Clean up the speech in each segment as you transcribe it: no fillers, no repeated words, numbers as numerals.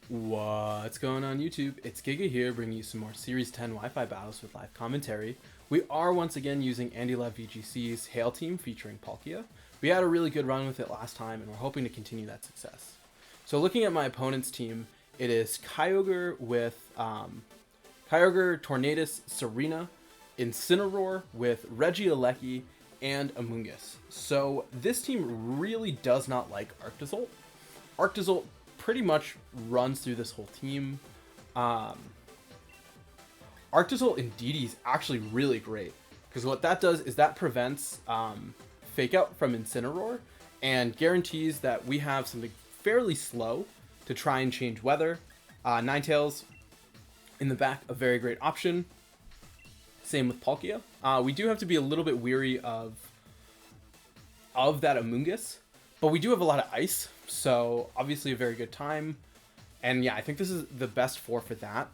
What's going on YouTube? It's Giga here bringing you some more Series 10 Wi-Fi battles with live commentary. We are once again using AndyLaVGC's Hail team featuring Palkia. We had a really good run with it last time and we're hoping to continue that success. So looking at my opponent's team, it is Kyogre with Kyogre, Tornadus, Serena, Incineroar with Regieleki, and Amoonguss. So this team really does not like Arctozolt. Arctozolt pretty much runs through this whole team. Arctozolt Indeedee is actually really great because what that does is that prevents Fake Out from Incineroar and guarantees that we have something fairly slow to try and change weather. Ninetales in the back, a very great option. Same with Palkia. We do have to be a little bit weary of that Amoonguss, but we do have a lot of ice, so obviously a very good time. And yeah, I think this is the best for that.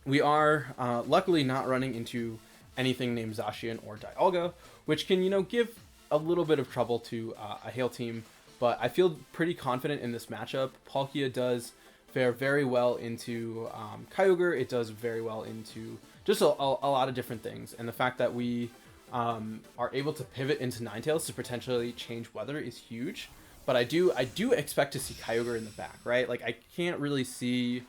We are luckily not running into anything named Zacian or Dialga, which can, give a little bit of trouble to a Hail team, but I feel pretty confident in this matchup. Palkia does fare very well into Kyogre. It does very well into just a lot of different things, and the fact that we are able to pivot into Ninetales to potentially change weather is huge. But I do expect to see Kyogre in the back, right? Like, I can't really see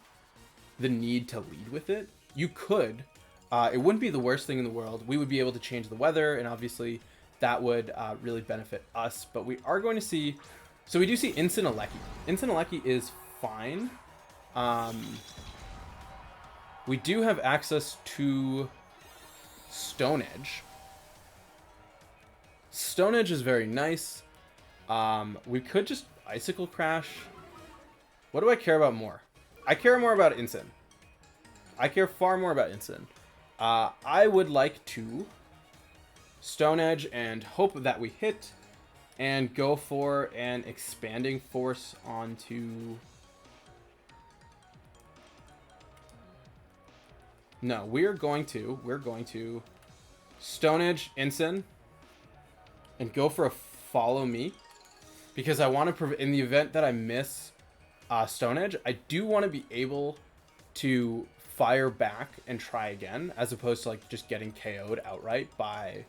the need to lead with it. You could. It wouldn't be the worst thing in the world. We would be able to change the weather, and obviously that would really benefit us. But we are going to see... So we do see Incineroar. Incineroar is fine. We do have access to Stone Edge. Stone Edge is very nice. We could just Icicle Crash. What do I care about more? I care more about Incin. I care far more about Incin. I would like to Stone Edge and hope that we hit and go for an Expanding Force onto... No, we're going to Stone Edge Incin and go for a Follow Me, because I want to, in the event that I miss Stone Edge, I do want to be able to fire back and try again, as opposed to like just getting KO'd outright by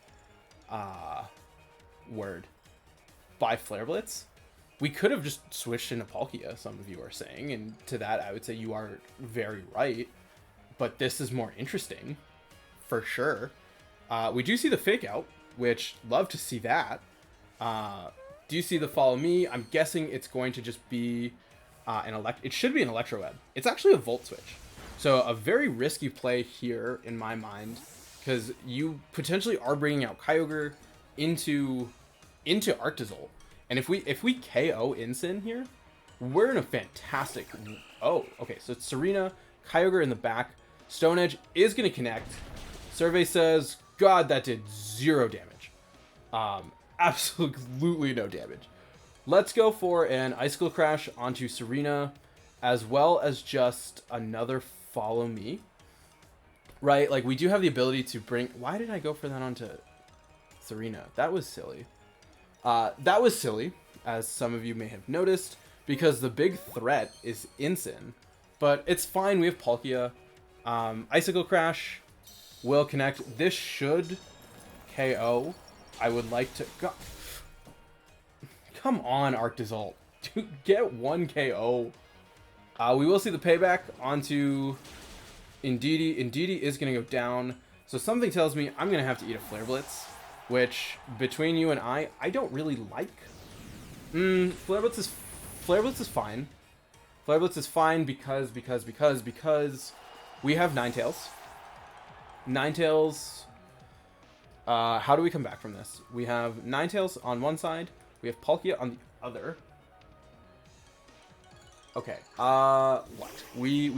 Flare Blitz. We could have just switched into Palkia, some of you are saying, and to that I would say you are very right, but this is more interesting for sure. We do see the Fake Out, which love to see that. Do you see the Follow Me? I'm guessing it's going to just be it should be an Electro Web. It's actually a Volt Switch. So a very risky play here in my mind, because you potentially are bringing out Kyogre into Arctozolt. And if we KO Incin here, we're in a fantastic... Oh, okay, so it's Serena, Kyogre in the back. Stone Edge is going to connect. Survey says, God, that did 0 damage. Absolutely no damage. Let's go for an Icicle Crash onto Serena, as well as just another Follow Me. Right, like we do have the ability to bring... Why did I go for that onto Serena? That was silly. As some of you may have noticed, because the big threat is Incin. But it's fine, we have Palkia. Icicle Crash will connect. This should KO. I would like to... go. Come on, Arctozolt. Get 1 KO. We will see the payback onto Indeedee. Indeedee is going to go down. So something tells me I'm going to have to eat a Flare Blitz, which, between you and I don't really like. Flare Blitz is fine. Flare Blitz is fine because we have Ninetales. Ninetales... how do we come back from this? We have Ninetales on one side. We have Palkia on the other. Okay. What? We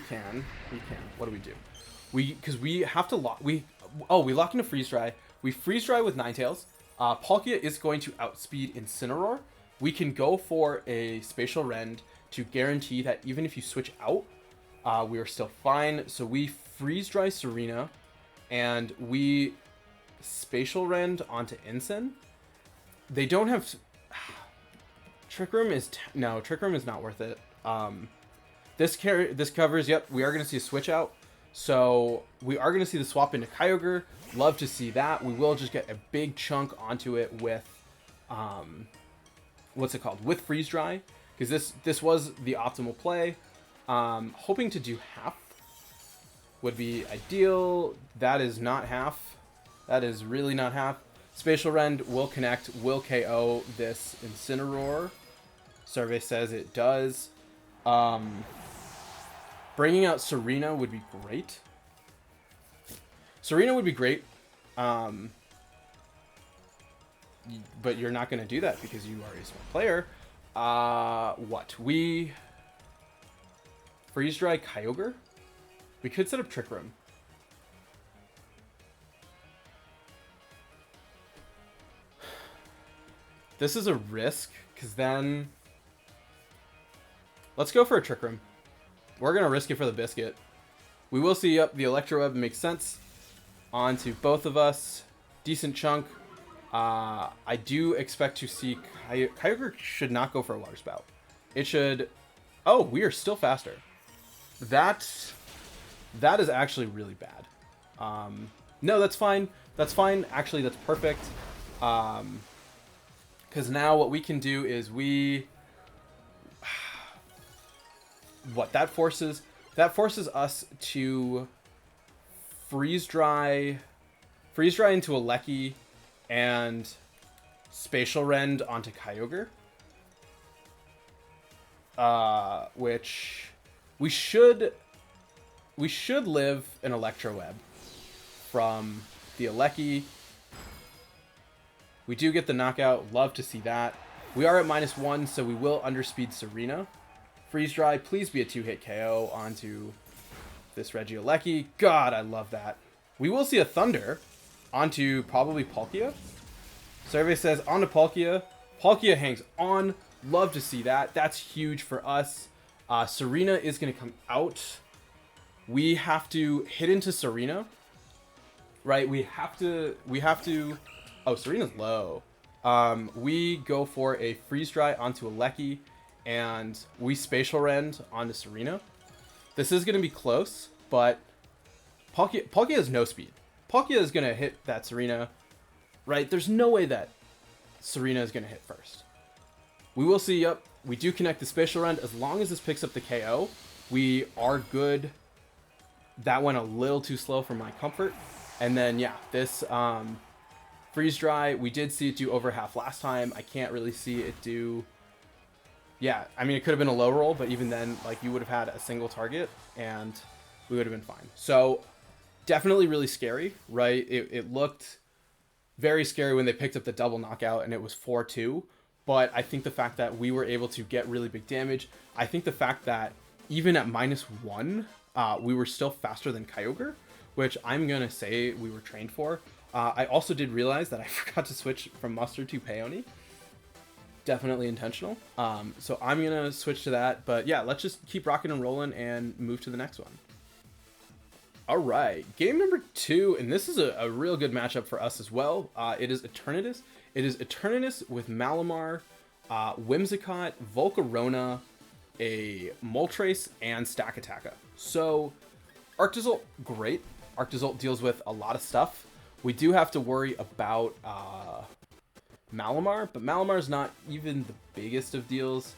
can. What do we do? Because we have to lock... we lock into Freeze Dry. We Freeze Dry with Ninetales. Palkia is going to outspeed Incineroar. We can go for a Spatial Rend to guarantee that even if you switch out, we are still fine. So we Freeze Dry Serena, and we Spatial Rend onto Incin. They don't have Trick Room is no, Trick Room is not worth it. This covers. Yep, we are going to see a switch out, so we are going to see the swap into Kyogre. Love to see that. We will just get a big chunk onto it with, what's it called? With Freeze Dry, because this was the optimal play. Hoping to do half would be ideal. That is not half. That is really not half. Spatial Rend will connect, will KO this Incineroar. Survey says it does. Bringing out Serena would be great. Serena would be great. But you're not going to do that because you are a small player. What? We Freeze Dry Kyogre? We could set up Trick Room. This is a risk, because then... Let's go for a Trick Room. We're going to risk it for the biscuit. We will see, the Electro Web makes sense. On to both of us. Decent chunk. I do expect to see... Kyogre should not go for a Water Spout. It should... Oh, we are still faster. That is actually really bad. No, that's fine. That's fine. Actually, that's perfect. Because now what we can do is what that forces us to freeze dry into a Lecky and Spatial Rend onto Kyogre, which we should live an Electro Web from the Lecky. We do get the knockout. Love to see that. We are at -1, so we will underspeed Serena. Freeze Dry, please be a 2-hit KO onto this Regieleki. God, I love that. We will see a Thunder onto probably Palkia. Survey says onto Palkia. Palkia hangs on. Love to see that. That's huge for us. Serena is going to come out. We have to hit into Serena. Right? We have to... Oh, Serena's low. We go for a Freeze Dry onto a Lecky, and we Spatial Rend onto Serena. This is going to be close, but Palkia has no speed. Palkia is going to hit that Serena, right? There's no way that Serena is going to hit first. We will see, yep, we do connect the Spatial Rend. As long as this picks up the KO, we are good. That went a little too slow for my comfort. And then, yeah, this... Freeze Dry, we did see it do over half last time. I can't really see it do... Yeah, I mean, it could have been a low roll, but even then, like, you would have had a single target, and we would have been fine. So, definitely really scary, right? It looked very scary when they picked up the double knockout, and it was 4-2. But I think the fact that we were able to get really big damage, I think the fact that even at -1, we were still faster than Kyogre, which I'm going to say we were trained for. I also did realize that I forgot to switch from Mustard to Peony. Definitely intentional. So I'm going to switch to that. But yeah, let's just keep rocking and rolling and move to the next one. All right, game number 2. And this is a real good matchup for us as well. It is Eternatus. It is Eternatus with Malamar, Whimsicott, Volcarona, a Moltres, and Stakataka. So Arctozolt, great. Arctozolt deals with a lot of stuff. We do have to worry about Malamar, but Malamar's not even the biggest of deals.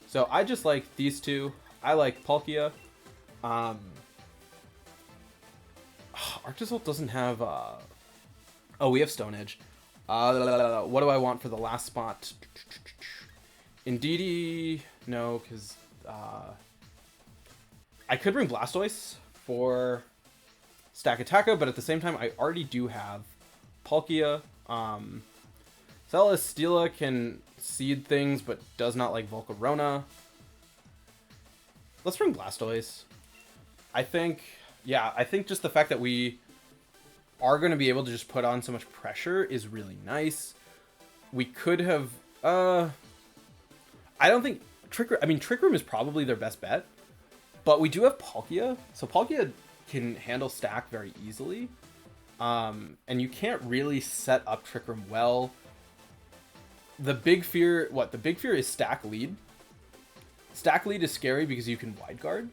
So I just like these two. I like Palkia. Arctozolt doesn't have... Oh, we have Stone Edge. What do I want for the last spot? Indeedee... No, because... I could bring Blastoise for... Stakataka, but at the same time, I already do have Palkia. Celesteela can seed things, but does not like Volcarona. Let's bring Blastoise. I think just the fact that we are going to be able to just put on so much pressure is really nice. We could have... I don't think... Trick Room is probably their best bet, but we do have Palkia, so Palkia can handle stack very easily, and you can't really set up Trick Room well. The big fear, what? The big fear is stack lead. Stack lead is scary because you can wide guard.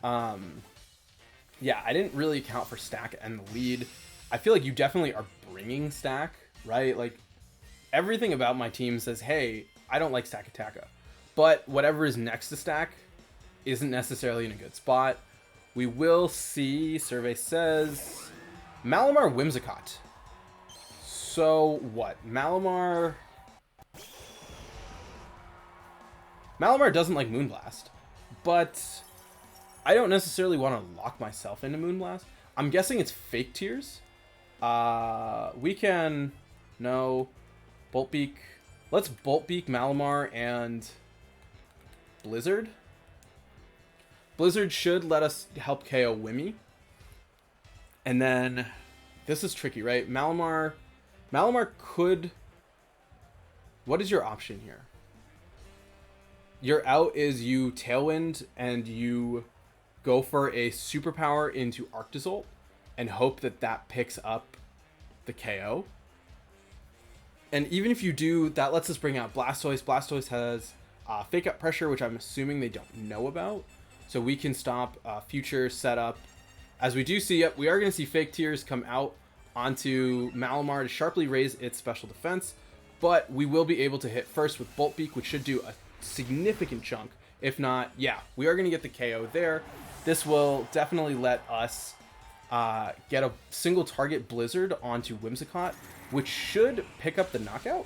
Yeah, I didn't really account for stack and the lead. I feel like you definitely are bringing stack, right? Like, everything about my team says, hey, I don't like stack Attacka. But whatever is next to stack isn't necessarily in a good spot. We will see. Survey says Malamar Whimsicott. So what? Malamar doesn't like Moonblast, but I don't necessarily want to lock myself into Moonblast. I'm guessing it's fake tears. We can no Bolt Beak. Let's Bolt Beak Malamar and Blizzard. Blizzard should let us help KO Wimmy. And then this is tricky, right? Malamar could. What is your option here? Your out is you Tailwind and you go for a superpower into Arctozolt and hope that that picks up the KO. And even if you do, that lets us bring out Blastoise. Blastoise has Fake Out Pressure, which I'm assuming they don't know about. So we can stop future setup. As we do see, yep, we are going to see Fake Tears come out onto Malamar to sharply raise its special defense. But we will be able to hit first with Bolt Beak, which should do a significant chunk. If not, yeah, we are going to get the KO there. This will definitely let us get a single target Blizzard onto Whimsicott, which should pick up the knockout.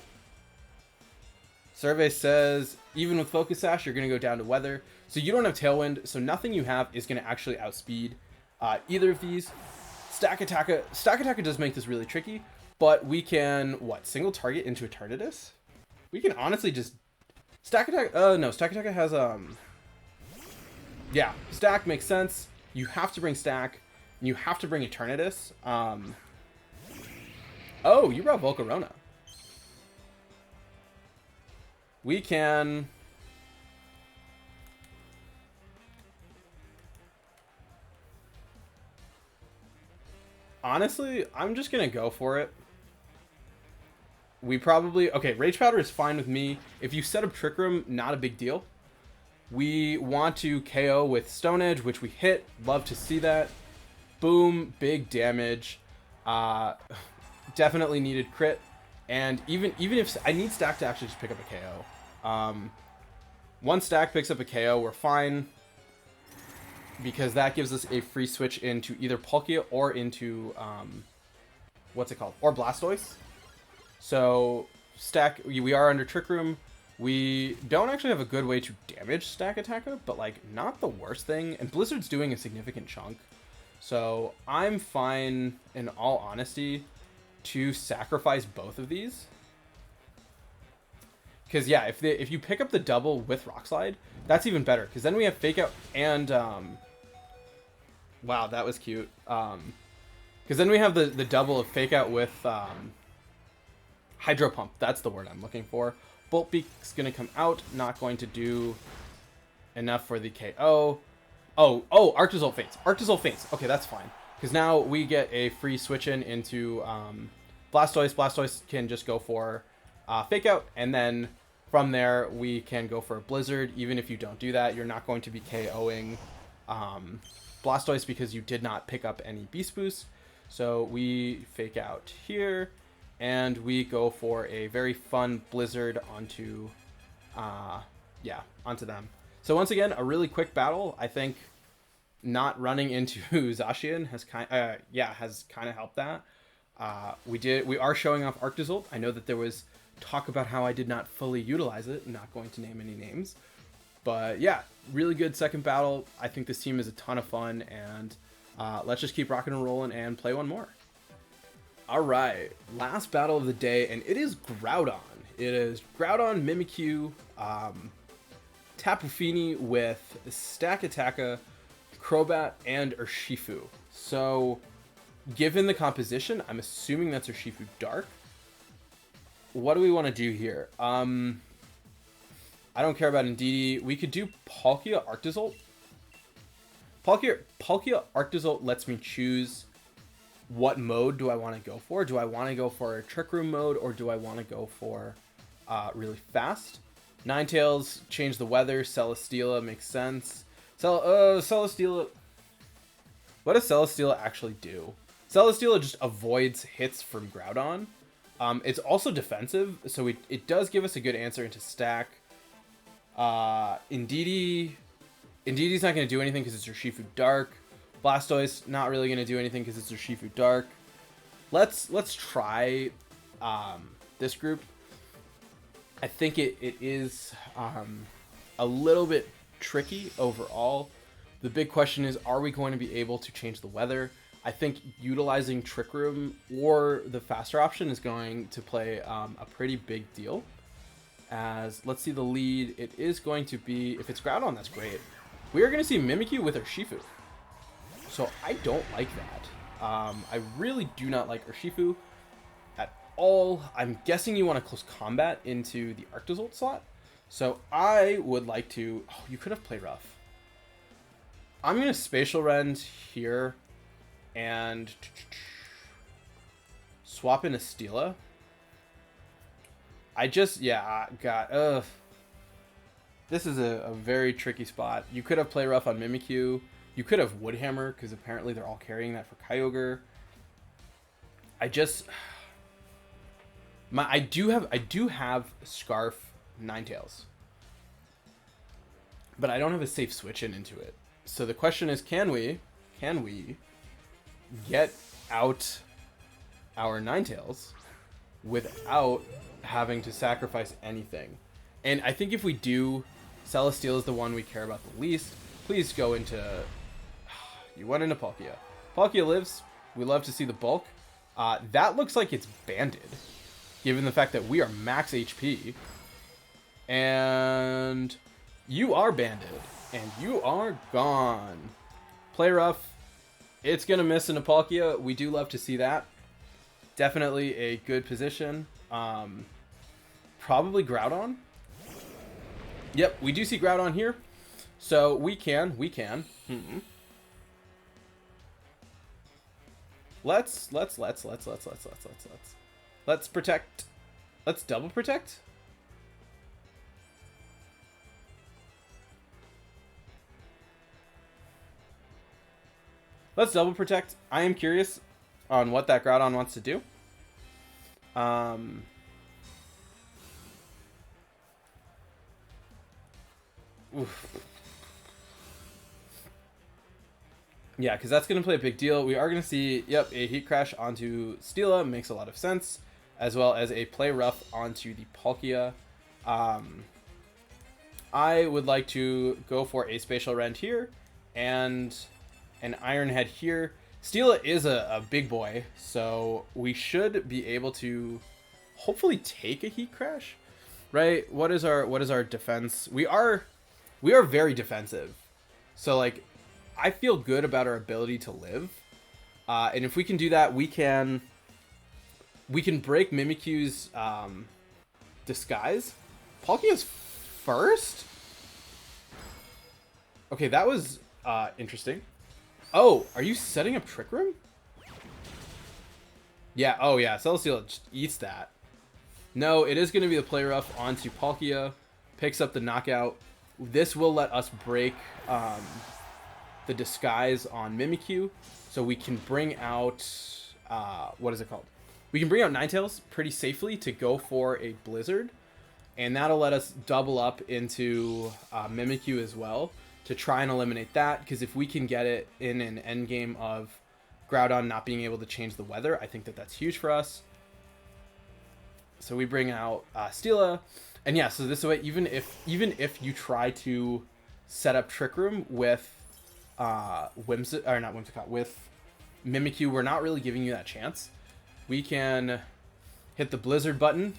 Survey says, even with Focus Sash, you're going to go down to Weather. So you don't have Tailwind, so nothing you have is going to actually outspeed either of these. Stack Attacka does make this really tricky, but we can, what, single target into Eternatus? We can honestly just... Stack Attack... no, Stack Attacka has... Yeah, Stack makes sense. You have to bring Stack, and you have to bring Eternatus. Oh, you brought Volcarona. We can... Honestly, I'm just going to go for it. We probably... Okay, Rage Powder is fine with me. If you set up Trick Room, not a big deal. We want to KO with Stone Edge, which we hit. Love to see that. Boom, big damage. Definitely needed crit. And even if... I need Stack to actually just pick up a KO. One Stack picks up a KO, we're fine. Because that gives us a free switch into either Palkia or into... what's it called? Or Blastoise. So, Stack... We are under Trick Room. We don't actually have a good way to damage Stack Attacka, but, like, not the worst thing. And Blizzard's doing a significant chunk. So, I'm fine, in all honesty, to sacrifice both of these. Because, yeah, if you pick up the double with Rock Slide, that's even better. Because then we have Fake Out and... Wow, that was cute. Because then we have the double of Fake Out with Hydro Pump. That's the word I'm looking for. Bolt Beak's going to come out. Not going to do enough for the KO. Oh, Arctozolt faints. Arctozolt faints. Okay, that's fine. Because now we get a free switch in into Blastoise. Blastoise can just go for Fake Out. And then from there, we can go for a Blizzard. Even if you don't do that, you're not going to be KOing Blastoise because you did not pick up any Beast Boost. So we Fake Out here. And we go for a very fun Blizzard onto, onto them. So once again, a really quick battle. I think not running into Zacian has kind of helped that. We are showing off Arctozolt. I know that there was talk about how I did not fully utilize it. I'm not going to name any names, but yeah, really good second battle. I think this team is a ton of fun, and let's just keep rocking and rolling and play one more. All right, last battle of the day, and it is Groudon. It is Groudon, Mimikyu, Tapu Fini with Stack Attacka, Crobat, and Urshifu. So, given the composition, I'm assuming that's Urshifu Dark. What do we want to do here? I don't care about Indeedee. We could do Palkia Arctozolt. Palkia Arctozolt lets me choose what mode do I want to go for. Do I want to go for a Trick Room mode, or do I want to go for really fast. Ninetales, change the weather. Celesteela makes sense. Celesteela. What does Celesteela actually do? Celesteela just avoids hits from Groudon. It's also defensive, so it does give us a good answer into stack. Indeedee Indeedee's not going to do anything because it's Urshifu Dark. Blastoise, not really going to do anything because it's Urshifu Dark. Let's try this group. I think it is a little bit tricky overall. The big question is, are we going to be able to change the weather? I think utilizing Trick Room or the faster option is going to play a pretty big deal. As, let's see the lead. It is going to be, if it's Groudon, that's great. We are going to see Mimikyu with Urshifu. So I don't like that. I really do not like Urshifu at all. I'm guessing you want to close combat into the Arctozolt slot. So I would like to... Oh, you could have played rough. I'm going to Spatial Rend here and swap in a Steela. I just, yeah, got, this is a very tricky spot. You could have Play Rough on Mimikyu. You could have Woodhammer, because apparently they're all carrying that for Kyogre. I do have Scarf Ninetales. But I don't have a safe switch into it. So the question is, can we get out our Ninetales without having to sacrifice anything? And I think if we do, Celesteela is the one we care about the least. Please go into... You went into Palkia. Palkia lives. We love to see the bulk. That looks like it's banded, given the fact that we are max HP. And you are banded. And you are gone. Play rough. It's going to miss into Palkia. We do love to see that. Definitely a good position. Probably Groudon. Yep, we do see Groudon here. So we can. Let's protect. Let's double protect. Let's double protect. I am curious on what that Groudon wants to do. Oof. Yeah, because that's going to play a big deal. We are going to see, yep, a Heat Crash onto Steela. Makes a lot of sense. As well as a Play Rough onto the Palkia. I would like to go for a Spatial Rend here. And an Iron Head here. Steela is a big boy. So we should be able to hopefully take a Heat Crash. Right? What is our defense? We are very defensive. So, like, I feel good about our ability to live. And if we can do that, we can break Mimikyu's disguise. Palkia's first? Okay, that was interesting. Oh, are you setting up Trick Room? Yeah, oh yeah, Celesteela just eats that. No, it is going to be the Play Rough onto Palkia. Picks up the knockout. This will let us break the disguise on Mimikyu, so we can bring out what is it called? We can bring out Ninetales pretty safely to go for a Blizzard, and that'll let us double up into Mimikyu as well to try and eliminate that. Because if we can get it in an end game of Groudon not being able to change the weather, I think that that's huge for us. So we bring out Steela. And yeah, so this way, even if you try to set up Trick Room with with Mimikyu, we're not really giving you that chance. We can hit the Blizzard button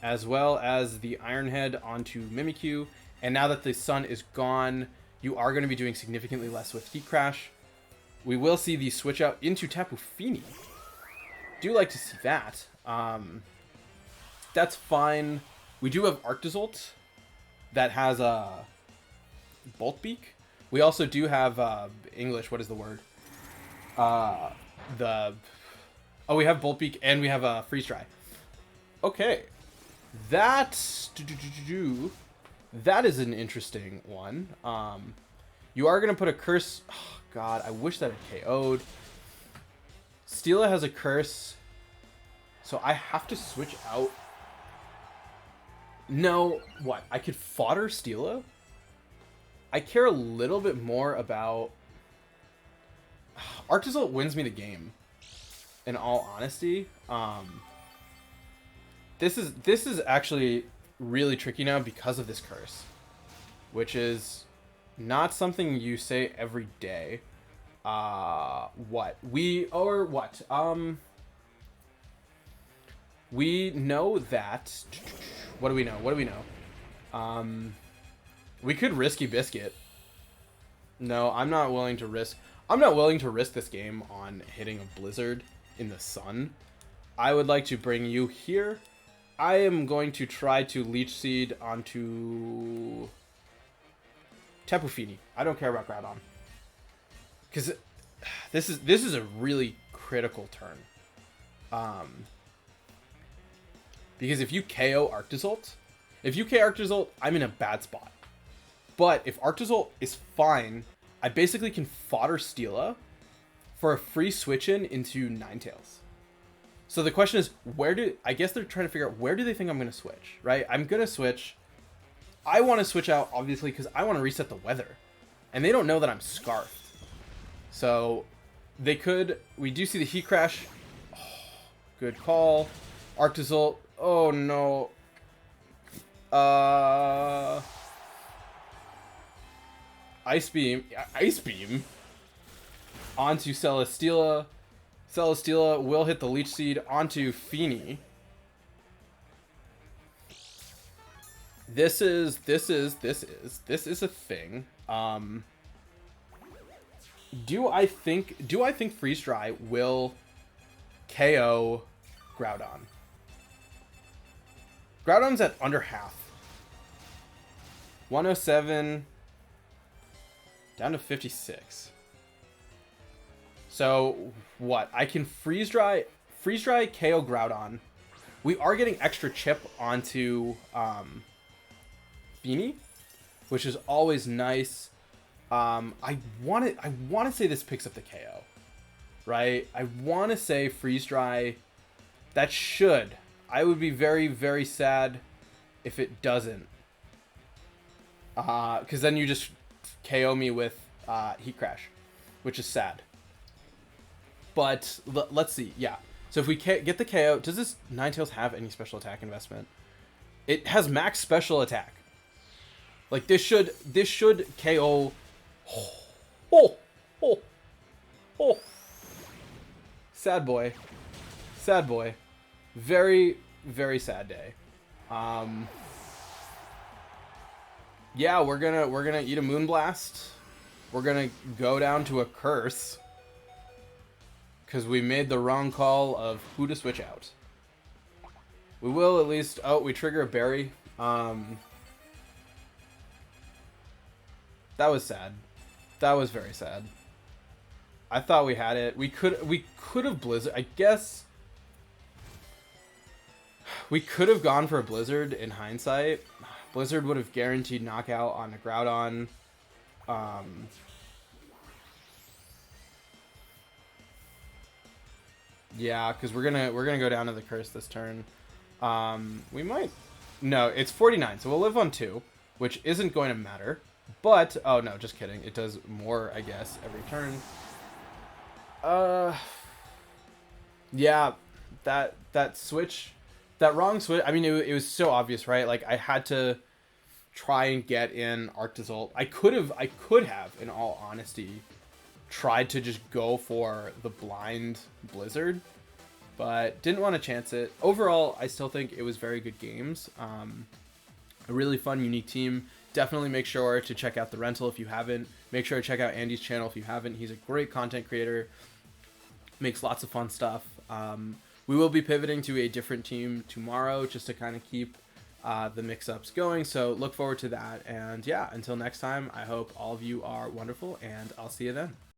as well as the Iron Head onto Mimikyu. And now that the sun is gone, you are going to be doing significantly less with Heat Crash. We will see the switch out into Tapu Fini. Do like to see that. That's fine. We do have Arctozolt that has a Bolt Beak. We also do have English. What is the word? We have Bolt Beak and we have a Freeze Dry. Okay, That that is an interesting one. You are gonna put a curse. Oh, God, I wish that it KO'd. Steela has a curse, so I have to switch out. No, what? I could fodder Steela? I care a little bit more about... Arctozolt wins me the game, in all honesty. This is actually really tricky now because of this curse, which is not something you say every day. What? We know that... What do we know? We could Risky Biscuit. No, I'm not willing to risk... I'm not willing to risk this game on hitting a Blizzard in the sun. I would like to bring you here. I am going to try to Leech Seed onto... Tapu Fini. I don't care about Groudon. Because this is a really critical turn. Because if you KO Arctozolt, I'm in a bad spot. But if Arctozolt is fine, I basically can fodder Steela for a free switch in into Ninetales. So the question is, I guess they're trying to figure out where do they think I'm going to switch, right? I'm going to switch. I want to switch out, obviously, because I want to reset the weather. And they don't know that I'm Scarfed. So they could... We do see the Heat Crash. Oh, good call. Arctozolt. Oh, no. Ice Beam onto Celesteela. Celesteela will hit the Leech Seed onto Fini. This is a thing. Do I think Freeze Dry will KO Groudon? Groudon's at under half. 107 down to 56. So what? I can freeze dry KO Groudon. We are getting extra chip onto Fini, which is always nice. I want to say this picks up the KO, right? I want to say freeze dry. That should. I would be very, very sad if it doesn't. Because then you just KO me with Heat Crash, which is sad. But let's see. Yeah. So if we get the KO, does this Ninetales have any special attack investment? It has max special attack. Like this should KO. Oh. Sad boy. Sad boy. Very, very sad day. Yeah, we're gonna eat a Moonblast. We're gonna go down to a Curse. Because we made the wrong call of who to switch out. We will at least... Oh, we trigger a Berry. That was sad. That was very sad. I thought we had it. We could have Blizzard. I guess... We could have gone for a Blizzard in hindsight. Blizzard would have guaranteed knockout on a Groudon. Yeah, because we're gonna go down to the Curse this turn. We might... No, it's 49, so we'll live on 2, which isn't going to matter. But... Oh, no, just kidding. It does more, I guess, every turn. Yeah, that switch... That wrong switch... I mean, it was so obvious, right? Like, I had to try and get in Arctozolt. I could have, in all honesty, tried to just go for the blind Blizzard, but didn't want to chance it. Overall, I still think it was very good games. A really fun, unique team. Definitely make sure to check out the rental if you haven't. Make sure to check out Andy's channel if you haven't. He's a great content creator. Makes lots of fun stuff. We will be pivoting to a different team tomorrow just to kind of keep the mix-ups going. So look forward to that. And yeah, until next time, I hope all of you are wonderful, and I'll see you then.